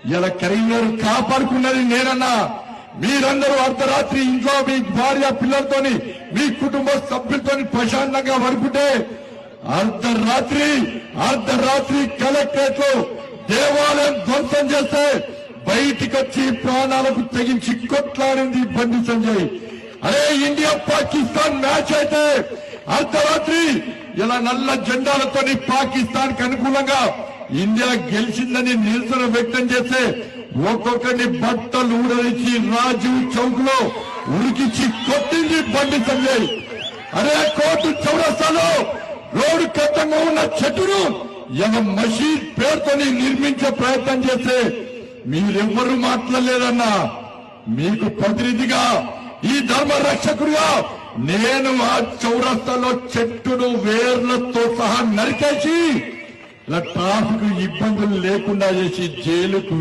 ఇలా కరీంనగర్ కాపాడుకున్నది నేనన్నా. మీరందరూ అర్ధరాత్రి ఇంట్లో మీ భార్య పిల్లలతోని మీ కుటుంబ సభ్యులతో ప్రశాంతంగా పడుకుంటే అర్ధరాత్రి కలెక్టరేట్ లో దేవాలయం ధ్వంసం చేస్తే బయటికి వచ్చి ప్రాణాలకు తెగించి కొట్లాడింది బండి సంజయ్. అరే ఇండియా పాకిస్తాన్ మ్యాచ్ అయితే అర్ధరాత్రి ఇలా నల్ల జెండాలతో పాకిస్తాన్ కి అనుకూలంగా ఇండియా గెలిచిందని నిరసన వ్యక్తం చేస్తే ఒక్కొక్కరిని బట్టలు ఊడరించి రాజీవ్ చౌక్ లో ఉరికిచ్చి కొట్టింది బండి సంజయ్. అరే కోర్టు చౌరస్తాలో రోడ్డు కట్టంగా ఉన్న చెట్టును మసీద్ పేరుతో నిర్మించే ప్రయత్నం చేస్తే మీరెవ్వరూ మాట్లాడలేదన్నా. మీకు ప్రతినిధిగా ఈ ధర్మ రక్షకుడుగా నేను ఆ చౌరస్తాలో చెట్టును వేర్లతో సహా నరికేసి ట్రాఫిక్ ఇబ్బందులు లేకుండా చేసి జైలుకు